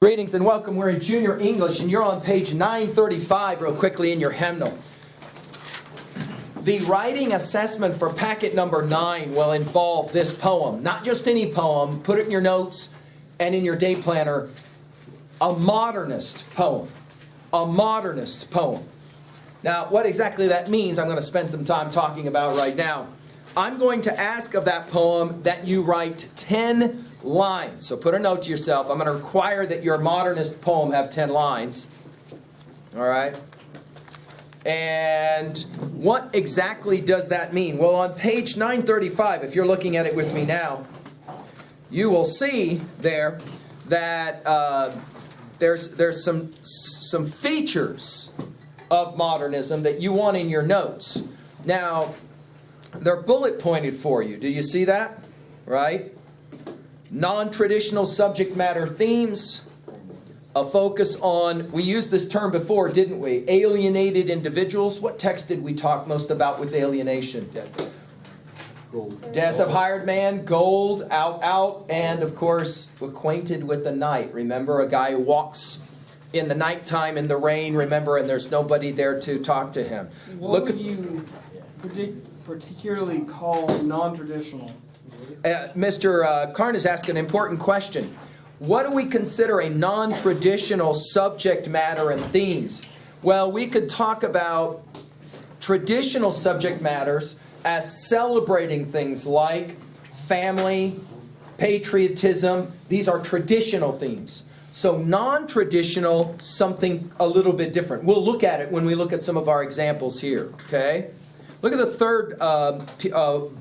Greetings and welcome. We're in Junior English and you're on page 935 real quickly in your hymnal. The writing assessment for packet number 9 will involve this poem. Not just any poem. Put it in your notes and in your day planner. A modernist poem. A modernist poem. Now, what exactly that means, I'm going to spend some time talking about right now. I'm going to ask of that poem that you write 10 lines. So put a note to yourself. I'm going to require that your modernist poem have 10 lines. All right? And what exactly does that mean? Well, on page 935, if you're looking at it with me now, you will see there that there's some features of modernism that you want in your notes. Now, they're bullet pointed for you. Do you see that? Right? Non-traditional subject matter themes, a focus on, we used this term before, didn't we? Alienated individuals. What text did we talk most about with alienation? Gold. Death of hired man, gold, out, and of course, acquainted with the night. Remember, a guy who walks in the nighttime in the rain, remember, and there's nobody there to talk to him. What would you particularly call non-traditional? Mr. Karn is asking an important question. What do we consider a non-traditional subject matter and themes? Well, we could talk about traditional subject matters as celebrating things like family, patriotism. These are traditional themes. So non-traditional, something a little bit different. We'll look at it when we look at some of our examples here. Okay? Look at the third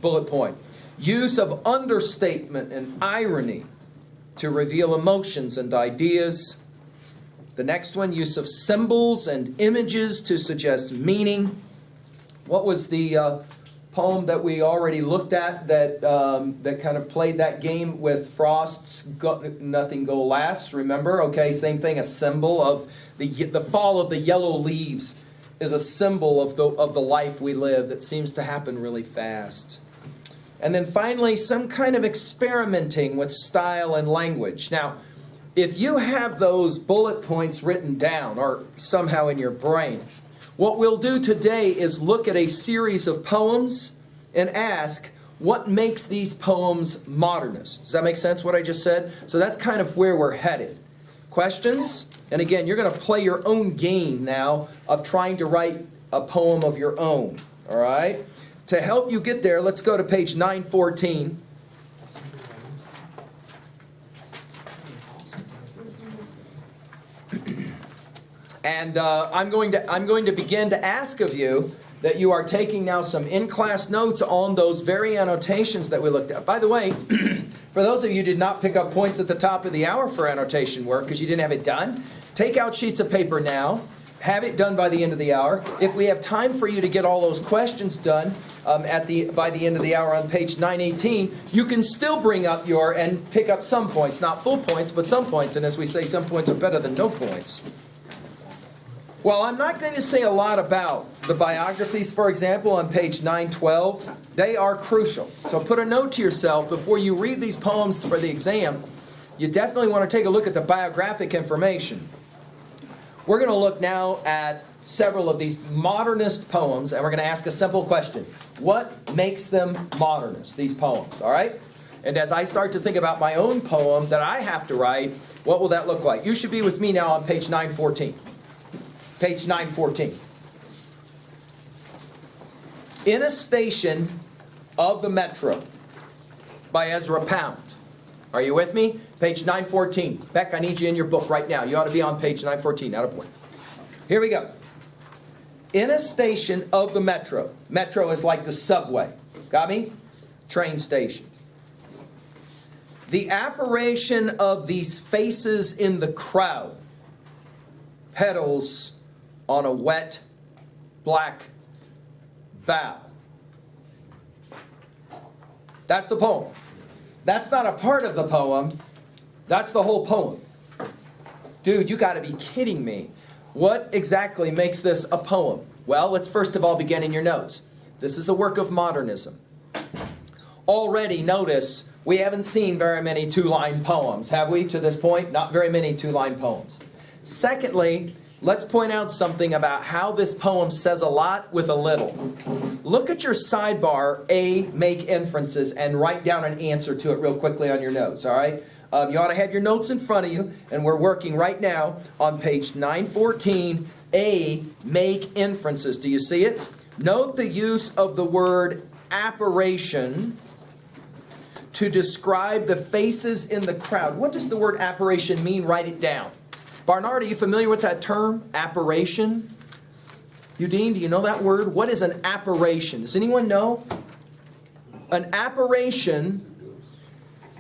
bullet point. Use of understatement and irony to reveal emotions and ideas. The next one, use of symbols and images to suggest meaning. What was the poem that we already looked at that kind of played that game with Frost's Nothing Go Last? Remember? Okay, same thing, a symbol of the fall of the yellow leaves is a symbol of the life we live that seems to happen really fast. And then finally, some kind of experimenting with style and language. Now, if you have those bullet points written down or somehow in your brain, what we'll do today is look at a series of poems and ask, what makes these poems modernist? Does that make sense, what I just said? So that's kind of where we're headed. Questions? And again, you're going to play your own game now of trying to write a poem of your own. All right? To help you get there, let's go to page 914. And I'm going to begin to ask of you that you are taking now some in-class notes on those very annotations that we looked at. By the way, for those of you who did not pick up points at the top of the hour for annotation work because you didn't have it done, take out sheets of paper now. Have it done by the end of the hour. If we have time for you to get all those questions done by the end of the hour on page 918, you can still bring up and pick up some points. Not full points, but some points. And as we say, some points are better than no points. Well, I'm not going to say a lot about the biographies, for example, on page 912. They are crucial. So put a note to yourself before you read these poems for the exam. You definitely want to take a look at the biographic information. We're going to look now at several of these modernist poems, and we're going to ask a simple question. What makes them modernist, these poems, all right? And as I start to think about my own poem that I have to write, what will that look like? You should be with me now on page 914. Page 914. In a Station of the Metro by Ezra Pound. Are you with me? Page 914. Beck, I need you in your book right now. You ought to be on page 914, not a point. Here we go. In a station of the metro. Metro is like the subway. Got me? Train station. The apparition of these faces in the crowd. Petals on a wet, black bough. That's the poem. That's not a part of the poem. That's the whole poem. Dude, you got to be kidding me. What exactly makes this a poem? Well, let's first of all begin in your notes. This is a work of modernism. Already notice We haven't seen very many two-line poems, have we, to this point? Not very many two-line poems. Secondly, let's point out something about how this poem says a lot with a little. Look at your sidebar, A, make inferences, and write down an answer to it real quickly on your notes, all right? You ought to have your notes in front of you, and we're working right now on page 914, A, make inferences. Do you see it? Note the use of the word apparition to describe the faces in the crowd. What does the word apparition mean? Write it down. Barnard, are you familiar with that term, apparition? Eudine, do you know that word? What is an apparition? Does anyone know? An apparition...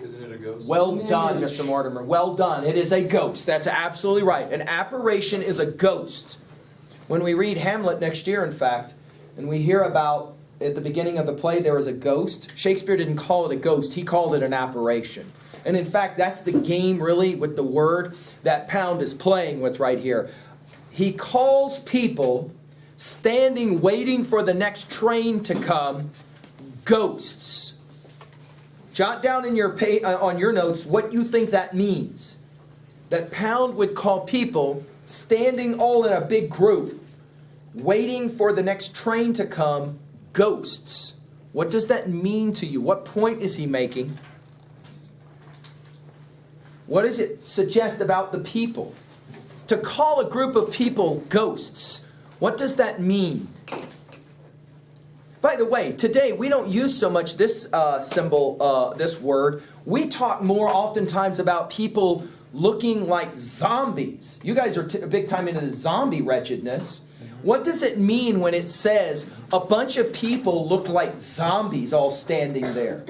Isn't it a ghost? Well done, Mr. Mortimer. Well done. It is a ghost. That's absolutely right. An apparition is a ghost. When we read Hamlet next year, in fact, and we hear about, at the beginning of the play, there was a ghost. Shakespeare didn't call it a ghost. He called it an apparition. And in fact, that's the game, really, with the word that Pound is playing with right here. He calls people standing, waiting for the next train to come, ghosts. Jot down in your on your notes what you think that means. That Pound would call people standing all in a big group, waiting for the next train to come, ghosts. What does that mean to you? What point is he making? What does it suggest about the people? To call a group of people ghosts, what does that mean? By the way, today we don't use so much this symbol, this word. We talk more oftentimes about people looking like zombies. You guys are big time into the zombie wretchedness. What does it mean when it says a bunch of people look like zombies all standing there?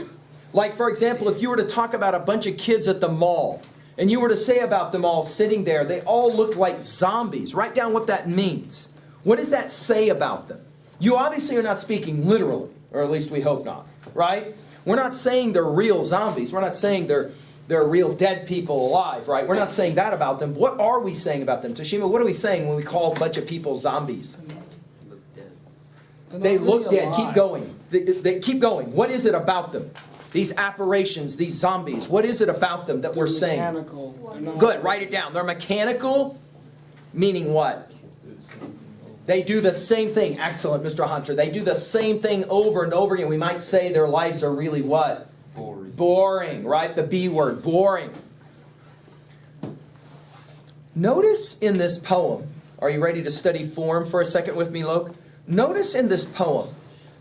Like, for example, if you were to talk about a bunch of kids at the mall, and you were to say about them all sitting there, they all look like zombies. Write down what that means. What does that say about them? You obviously are not speaking literally, or at least we hope not, right? We're not saying they're real zombies. We're not saying they're real dead people alive, right? We're not saying that about them. What are we saying about them? Toshima, what are we saying when we call a bunch of people zombies? They look dead. Keep going. They keep going. What is it about them? These apparitions, these zombies. What is it about them that we're saying? Mechanical. Good. Write it down. They're mechanical, meaning what? They do the same thing. Excellent, Mr. Hunter. They do the same thing over and over again. We might say their lives are really what? Boring. Boring, right? The B word, boring. Notice in this poem, are you ready to study form for a second with me, Loke? Notice in this poem,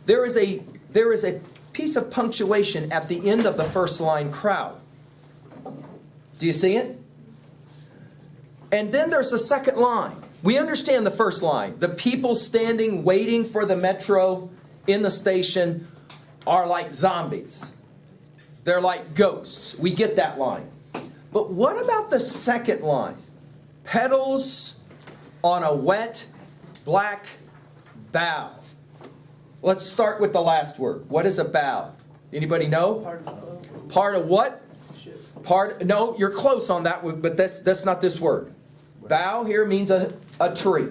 there is a piece of punctuation at the end of the first line, crowd. Do you see it? And then there's a second line. We understand the first line. The people standing, waiting for the metro in the station are like zombies. They're like ghosts. We get that line. But what about the second line? Petals on a wet black bough. Let's start with the last word. What is a bough? Anybody know? Part of what? No, you're close on that, but that's not this word. Bough here means a tree.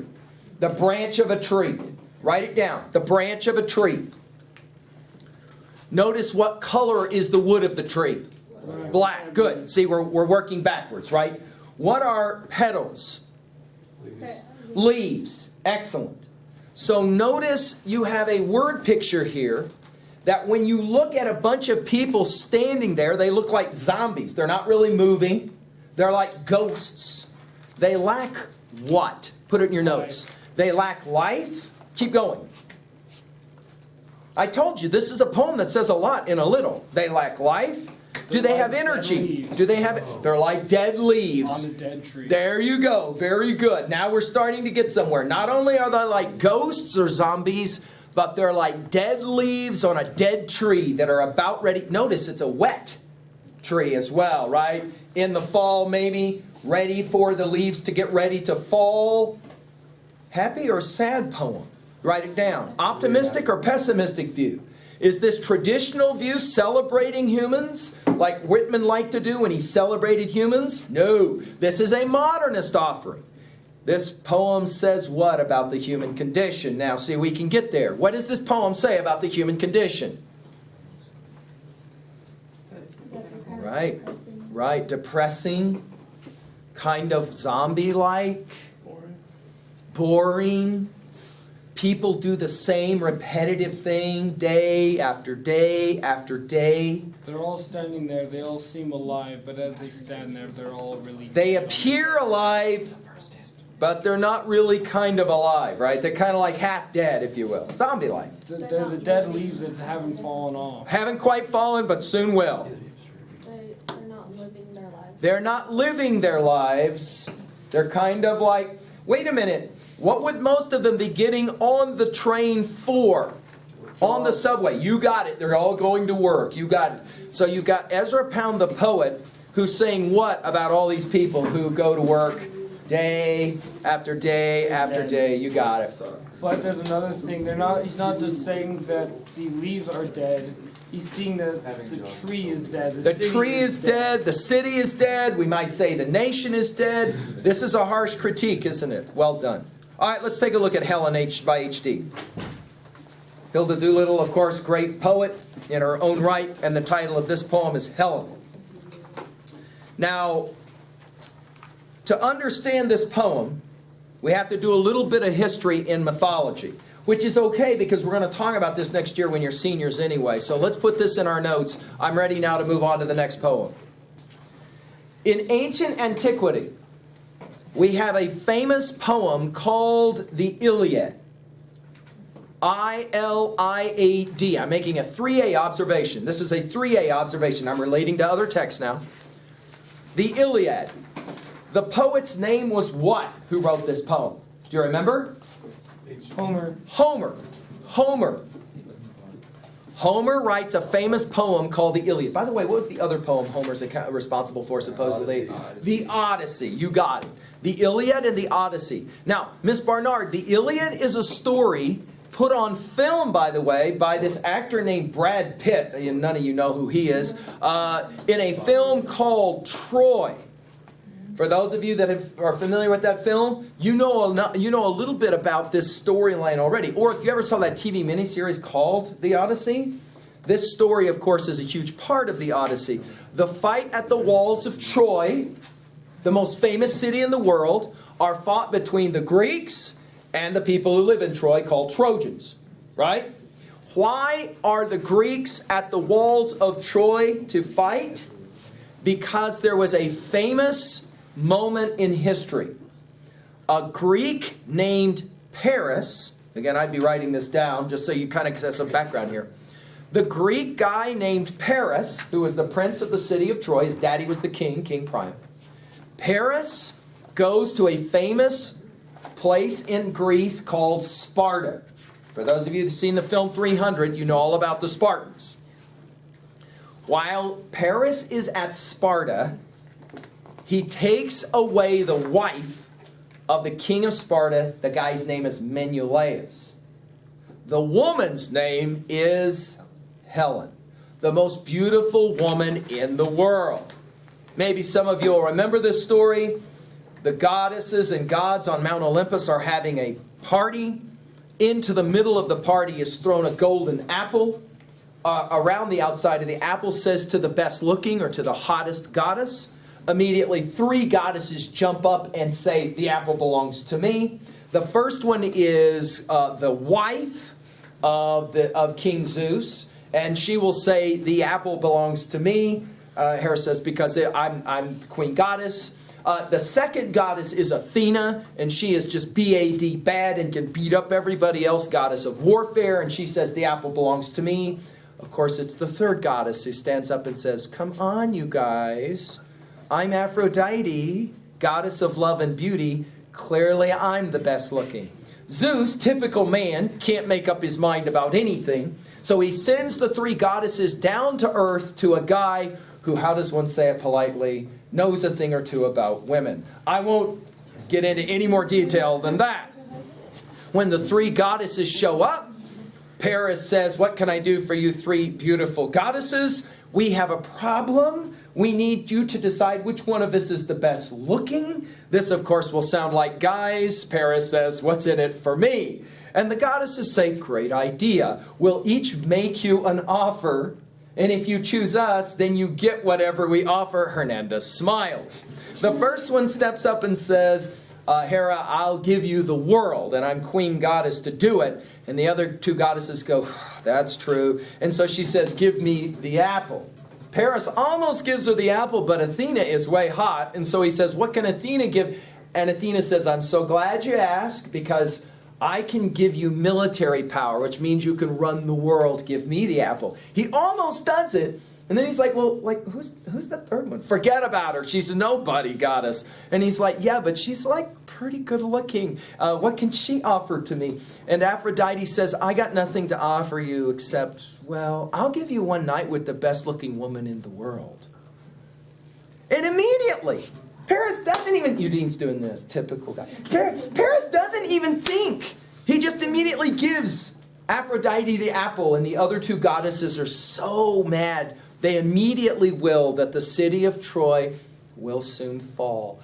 The branch of a tree. Write it down. The branch of a tree. Notice what color is the wood of the tree? Black. Good. See, we're working backwards, right? What are petals? Leaves. Excellent. So notice you have a word picture here that when you look at a bunch of people standing there, they look like zombies. They're not really moving. They're like ghosts. They lack what? Put it in your notes. They lack life. Keep going. I told you, this is a poem that says a lot in a little. They lack life. Do they have energy? Do they have? They're like dead leaves. On a dead tree. There you go. Very good. Now we're starting to get somewhere. Not only are they like ghosts or zombies, but they're like dead leaves on a dead tree that are about ready. Notice it's a wet tree as well, right? In the fall, maybe, ready for the leaves to get ready to fall. Happy or sad poem? Write it down. Optimistic or pessimistic view? Is this traditional view celebrating humans like Whitman liked to do when he celebrated humans? No. This is a modernist offering. This poem says what about the human condition? Now, see, we can get there. What does this poem say about the human condition? Right. Depressing. Right. Depressing. Kind of zombie-like. Boring. People do the same repetitive thing day after day after day. They're all standing there. They all seem alive, but as they stand there, they're all really. They appear alive, but they're not really kind of alive, right? They're kind of like half dead, if you will. Zombie-like. They're the dead leaves that haven't fallen off. Haven't quite fallen, but soon will. They're not living their lives. They're not living their lives. They're kind of like, wait a minute, what would most of them be getting on the train for? On the subway. You got it. They're all going to work. You got it. So you got Ezra Pound the poet who's saying what about all these people who go to work day after day after day? You got it. But there's another thing. He's not just saying that the leaves are dead. He's seeing that the tree is dead. The tree is dead. The city is dead. We might say the nation is dead. This is a harsh critique, isn't it? Well done. All right, let's take a look at Helen by H.D. Hilda Doolittle, of course, great poet in her own right, and the title of this poem is Helen. Now, to understand this poem, we have to do a little bit of history in mythology, which is okay because we're going to talk about this next year when you're seniors anyway. So let's put this in our notes. I'm ready now to move on to the next poem. In ancient antiquity, we have a famous poem called the Iliad. I-L-I-A-D. I'm making a 3A observation. This is a 3A observation. I'm relating to other texts now. The Iliad. The poet's name was what? Who wrote this poem? Do you remember? Homer. Homer. Homer. Homer writes a famous poem called the Iliad. By the way, what was the other poem Homer's responsible for, supposedly? Odyssey. The Odyssey. You got it. The Iliad and the Odyssey. Now, Miss Barnard, the Iliad is a story put on film, by the way, by this actor named Brad Pitt. None of you know who he is. In a film called Troy. For those of you that are familiar with that film, you know a little bit about this storyline already. Or if you ever saw that TV miniseries called The Odyssey, this story, of course, is a huge part of The Odyssey. The fight at the walls of Troy, the most famous city in the world, are fought between the Greeks and the people who live in Troy called Trojans. Right? Why are the Greeks at the walls of Troy to fight? Because there was a famous moment in history. A Greek named Paris, again, I'd be writing this down just so you kind of have some background here. The Greek guy named Paris, who was the prince of the city of Troy, his daddy was the king, King Priam. Paris goes to a famous place in Greece called Sparta. For those of you who've seen the film 300, you know all about the Spartans. While Paris is at Sparta, he takes away the wife of the king of Sparta. The guy's name is Menelaus. The woman's name is Helen, the most beautiful woman in the world. Maybe some of you will remember this story. The goddesses and gods on Mount Olympus are having a party. Into the middle of the party is thrown a golden apple. Around the outside of the apple says to the best looking or to the hottest goddess. Immediately 3 goddesses jump up and say, the apple belongs to me. The first one is the wife of King Zeus. And she will say, the apple belongs to me. Hera says, because I'm queen goddess. The second goddess is Athena, and she is just B-A-D, bad, and can beat up everybody else, goddess of warfare, and she says, the apple belongs to me. Of course, it's the third goddess who stands up and says, come on, you guys. I'm Aphrodite, goddess of love and beauty. Clearly, I'm the best looking. Zeus, typical man, can't make up his mind about anything, so he sends the 3 goddesses down to earth to a guy who, how does one say it politely, knows a thing or two about women. I won't get into any more detail than that. When the 3 goddesses show up, Paris says, what can I do for you 3 beautiful goddesses? We have a problem. We need you to decide which one of us is the best looking. This, of course, will sound like guys. Paris says, what's in it for me? And the goddesses say, great idea. We'll each make you an offer And if you choose us, then you get whatever we offer. Hernandez smiles. The first one steps up and says, Hera, I'll give you the world, and I'm queen goddess to do it. And the other two goddesses go, that's true. And so she says, give me the apple. Paris almost gives her the apple, but Athena is way hot. And so he says, what can Athena give? And Athena says, I'm so glad you asked, because I can give you military power, which means you can run the world. Give me the apple. He almost does it. And then he's like, well, like, who's the third one? Forget about her. She's a nobody goddess. And he's like, yeah, but she's like pretty good looking. What can she offer to me? And Aphrodite says, I got nothing to offer you except, well, I'll give you one night with the best looking woman in the world. And immediately, Paris doesn't even, Eudene's doing this, typical guy. Paris doesn't even think. He just immediately gives Aphrodite the apple, and the other two goddesses are so mad. They immediately will that the city of Troy will soon fall.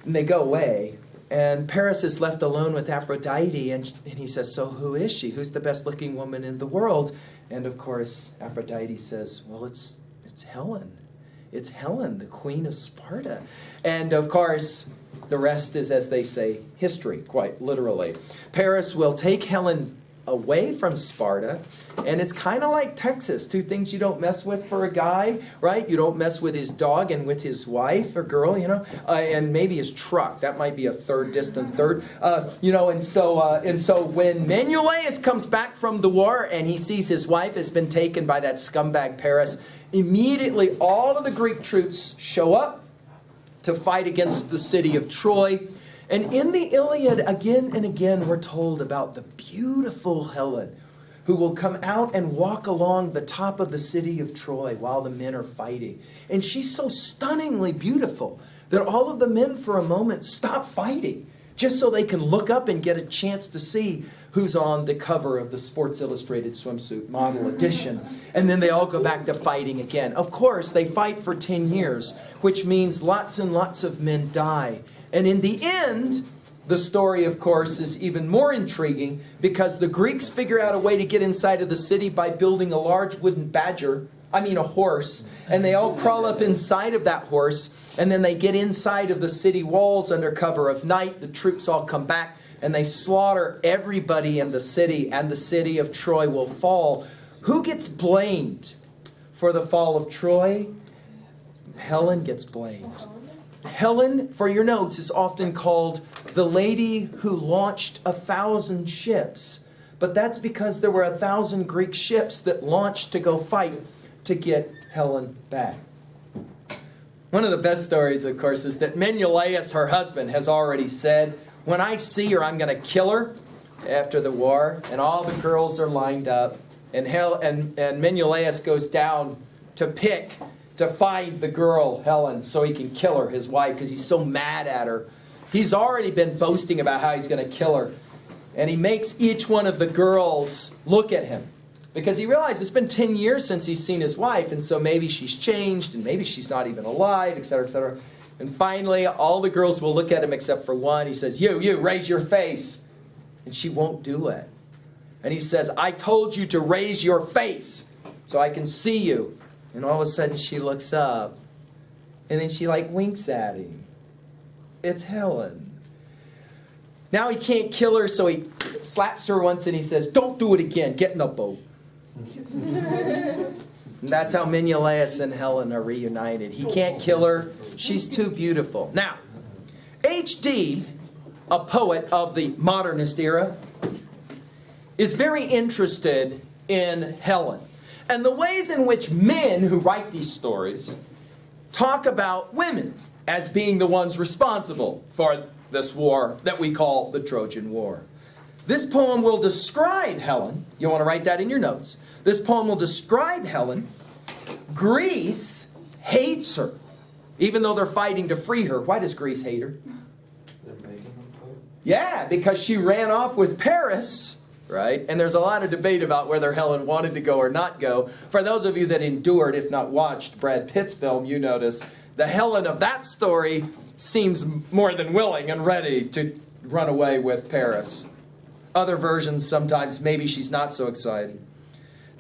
And they go away, and Paris is left alone with Aphrodite, and he says, so who is she? Who's the best looking woman in the world? And of course, Aphrodite says, well, it's Helen. It's Helen, the queen of Sparta. And of course, the rest is, as they say, history, quite literally. Paris will take Helen away from Sparta, and it's kind of like Texas. Two things you don't mess with for a guy, right? You don't mess with his dog and with his wife or girl, and maybe his truck. That might be a distant third. And so when Menelaus comes back from the war and he sees his wife has been taken by that scumbag Paris, immediately all of the Greek troops show up to fight against the city of Troy. And in the Iliad, again and again, we're told about the beautiful Helen, who will come out and walk along the top of the city of Troy while the men are fighting. And she's so stunningly beautiful that all of the men for a moment stop fighting, just so they can look up and get a chance to see who's on the cover of the Sports Illustrated swimsuit model edition. And then they all go back to fighting again. Of course, they fight for 10 years, which means lots and lots of men die. And in the end, the story, of course, is even more intriguing, because the Greeks figure out a way to get inside of the city by building a large wooden a horse. And they all crawl up inside of that horse, and then they get inside of the city walls under cover of night. The troops all come back, and they slaughter everybody in the city, and the city of Troy will fall. Who gets blamed for the fall of Troy? Helen gets blamed. Helen, for your notes, is often called the lady who launched 1,000 ships. But that's because there were 1,000 Greek ships that launched to go fight to get Helen back. One of the best stories, of course, is that Menelaus, her husband, has already said, when I see her, I'm going to kill her after the war. And all the girls are lined up. And Menelaus goes down to find the girl, Helen, so he can kill her, his wife, because he's so mad at her. He's already been boasting about how he's going to kill her. And he makes each one of the girls look at him, because he realizes it's been 10 years since he's seen his wife, and so maybe she's changed, and maybe she's not even alive, etc., etc. And finally, all the girls will look at him except for one. He says, you, raise your face. And she won't do it. And he says, I told you to raise your face so I can see you. And all of a sudden she looks up, and then she winks at him. It's Helen. Now he can't kill her, so he slaps her once and he says, don't do it again, get in a boat. And that's how Menelaus and Helen are reunited. He can't kill her, she's too beautiful. Now, H.D., a poet of the Modernist era, is very interested in Helen and the ways in which men who write these stories talk about women as being the ones responsible for this war that we call the Trojan War. This poem will describe Helen. You want to write that in your notes. This poem will describe Helen. Greece hates her, even though they're fighting to free her. Why does Greece hate her? They're making them fight? Yeah, because she ran off with Paris, right? And there's a lot of debate about whether Helen wanted to go or not go. For those of you that endured, if not watched, Brad Pitt's film, you notice the Helen of that story seems more than willing and ready to run away with Paris. Other versions, sometimes maybe she's not so excited.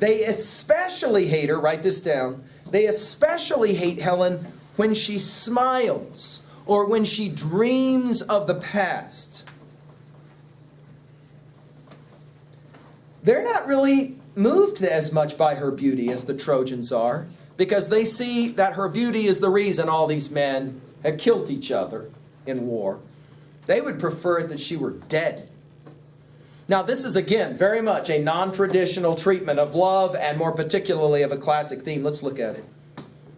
They especially hate her, write this down, they especially hate Helen when she smiles or when she dreams of the past. They're not really moved as much by her beauty as the Trojans are, because they see that her beauty is the reason all these men have killed each other in war. They would prefer that she were dead. Now, this is, again, very much a non-traditional treatment of love, and more particularly of a classic theme. Let's look at it.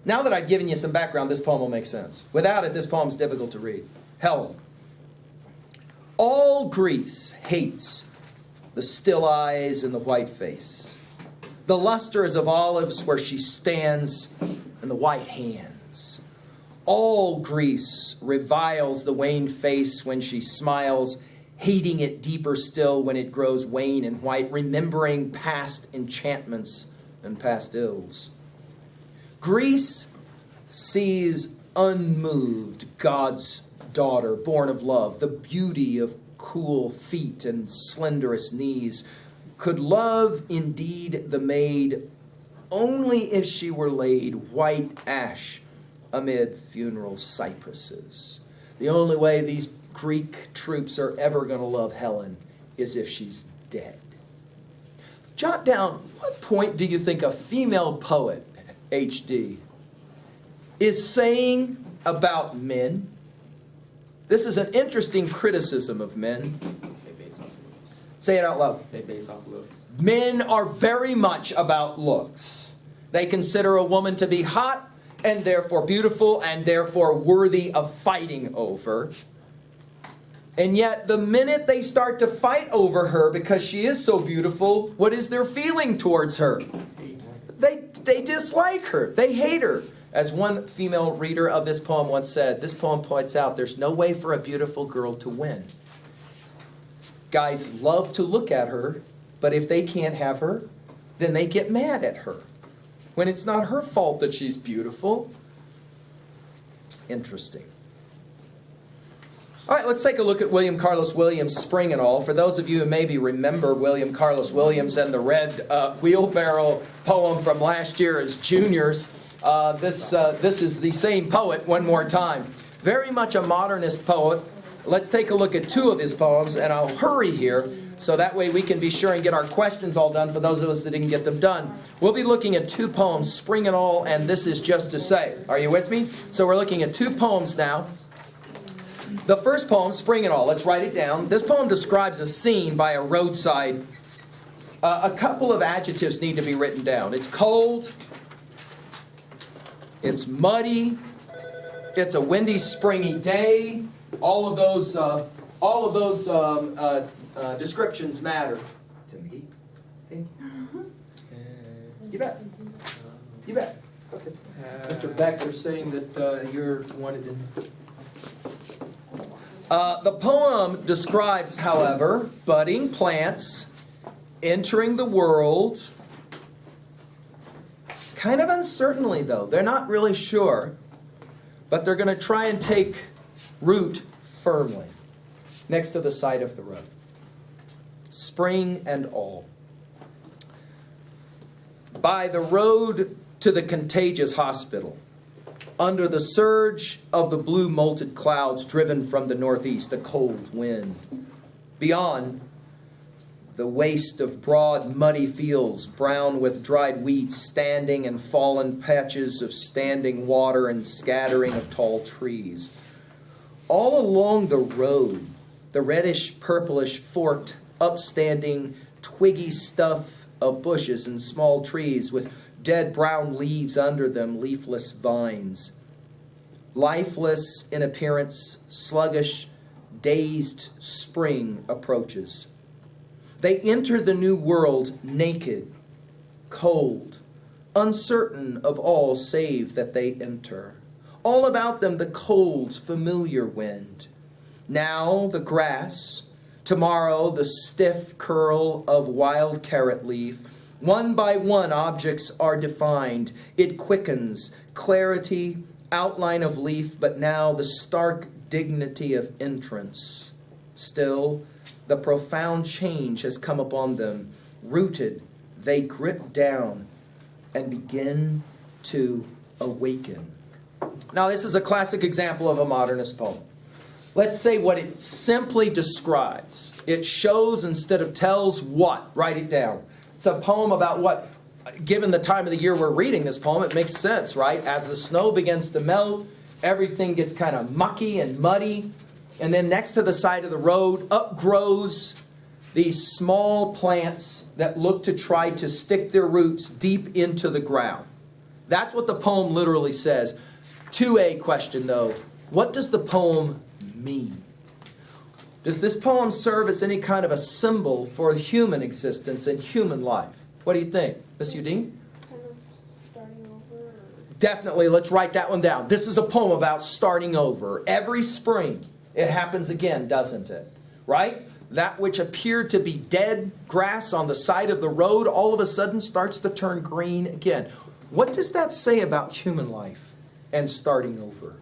Now that I've given you some background, this poem will make sense. Without it, this poem is difficult to read. Helen. All Greece hates the still eyes and the white face, the luster as of olives where she stands, and the white hands. All Greece reviles the wan face when she smiles, hating it deeper still when it grows wan and white, remembering past enchantments and past ills. Greece sees unmoved God's daughter, born of love, the beauty of cool feet and slenderest knees. Could love indeed the maid only if she were laid white ash amid funeral cypresses? The only way these Greek troops are ever going to love Helen is if she's dead. Jot down, what point do you think a female poet, H.D., is saying about men? This is an interesting criticism of men. They base off of looks. Say it out loud. They base off looks. Men are very much about looks. They consider a woman to be hot and therefore beautiful and therefore worthy of fighting over. And yet the minute they start to fight over her because she is so beautiful, what is their feeling towards her? They dislike her. They hate her. As one female reader of this poem once said, this poem points out there's no way for a beautiful girl to win. Guys love to look at her, but if they can't have her, then they get mad at her. When it's not her fault that she's beautiful. Interesting. All right, let's take a look at William Carlos Williams' Spring and All. For those of you who maybe remember William Carlos Williams and the red Wheelbarrow poem from last year as juniors, this is the same poet one more time. Very much a modernist poet. Let's take a look at two of his poems, and I'll hurry here so that way we can be sure and get our questions all done for those of us that didn't get them done. We'll be looking at two poems, Spring and All, and This Is Just to Say. Are you with me? So we're looking at two poems now. The first poem, Spring and All, let's write it down. This poem describes a scene by a roadside. A couple of adjectives need to be written down. It's cold. It's muddy. It's a windy, springy day. All of those descriptions matter. To me? Hey? You bet. You bet. Okay. Mr. Beck, they're saying that you're wanted in. The poem describes, however, budding plants entering the world. Kind of uncertainly, though. They're not really sure. But they're going to try and take root firmly next to the side of the road. Spring and All. By the road to the contagious hospital, under the surge of the blue molted clouds driven from the northeast, a cold wind. Beyond, the waste of broad, muddy fields, brown with dried wheat, standing and fallen patches of standing water and scattering of tall trees. All along the road, the reddish, purplish, forked, upstanding, twiggy stuff of bushes and small trees with dead brown leaves under them, leafless vines. Lifeless in appearance, sluggish, dazed spring approaches. They enter the new world naked, cold, uncertain of all save that they enter. All about them the cold, familiar wind. Now the grass, tomorrow the stiff curl of wild carrot leaf. One by one objects are defined. It quickens, clarity, outline of leaf, but now the stark dignity of entrance. Still, the profound change has come upon them, rooted, they grip down and begin to awaken. Now, this is a classic example of a modernist poem. Let's say what it simply describes. It shows instead of tells what. Write it down. It's a poem about what? Given the time of the year we're reading this poem, it makes sense, right? As the snow begins to melt, everything gets kind of mucky and muddy. And then next to the side of the road, up grows these small plants that look to try to stick their roots deep into the ground. That's what the poem literally says. 2A question, though. What does the poem mean? Does this poem serve as any kind of a symbol for human existence and human life? What do you think? Miss Udine? Kind of starting over. Or... Definitely, let's write that one down. This is a poem about starting over. Every spring, it happens again, doesn't it? Right? That which appeared to be dead grass on the side of the road all of a sudden starts to turn green again. What does that say about human life and starting over?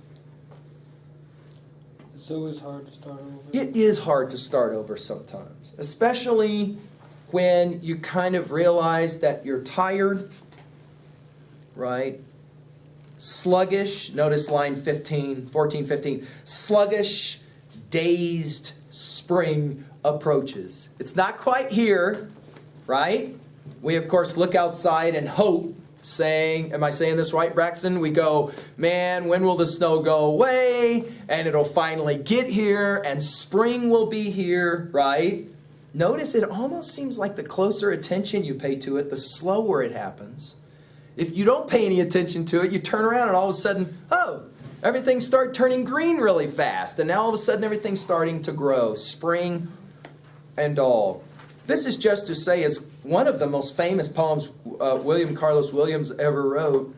It's always hard to start over. It is hard to start over sometimes, especially when you kind of realize that you're tired, right? Sluggish, notice line 14, 15. Sluggish, dazed spring approaches. It's not quite here, right? We, of course, look outside and hope, saying, am I saying this right, Braxton? We go, man, when will the snow go away? And it'll finally get here, and spring will be here, right? Notice it almost seems like the closer attention you pay to it, the slower it happens. If you don't pay any attention to it, you turn around and all of a sudden, oh, everything started turning green really fast. And now all of a sudden everything's starting to grow, spring and all. This is just to say, as one of the most famous poems William Carlos Williams ever wrote,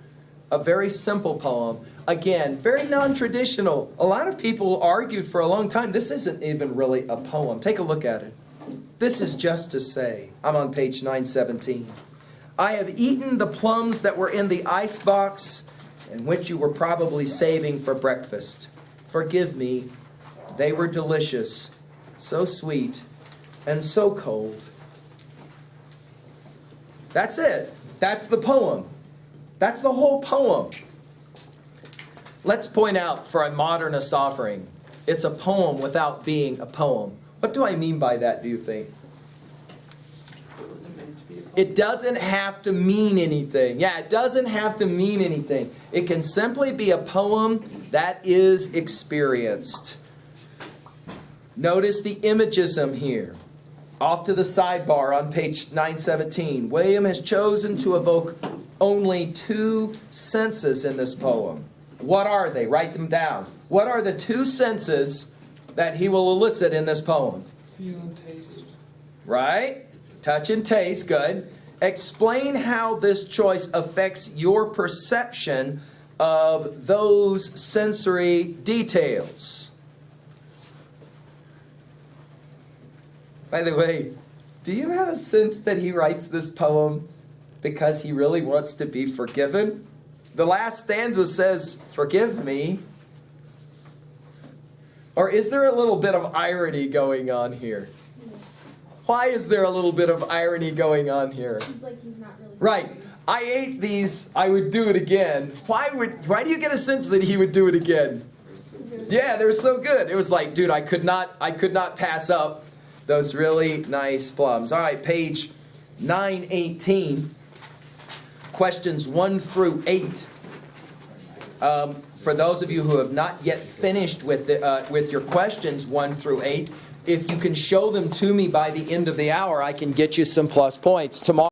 a very simple poem. Again, very non-traditional. A lot of people argued for a long time, this isn't even really a poem. Take a look at it. This is just to say, I'm on page 917. I have eaten the plums that were in the icebox and which you were probably saving for breakfast. Forgive me, they were delicious, so sweet and so cold. That's it. That's the poem. That's the whole poem. Let's point out for a modernist offering, it's a poem without being a poem. What do I mean by that, do you think? It doesn't have to mean anything. Yeah, it doesn't have to mean anything. It can simply be a poem that is experienced. Notice the imagism here. Off to the sidebar on page 917. William has chosen to evoke only 2 senses in this poem. What are they? Write them down. What are the 2 senses that he will elicit in this poem? Feel and taste. Right? Touch and taste, good. Explain how this choice affects your perception of those sensory details. By the way, do you have a sense that he writes this poem because he really wants to be forgiven? The last stanza says, "Forgive me." Or is there a little bit of irony going on here? Why is there a little bit of irony going on here? Seems like he's not really. Right. I ate these, I would do it again. Why do you get a sense that he would do it again? Yeah, they were so good. It was like, dude, I could not pass up those really nice plums. All right, page 918, questions 1 through 8. For those of you who have not yet finished with your questions 1 through 8, if you can show them to me by the end of the hour, I can get you some plus points tomorrow.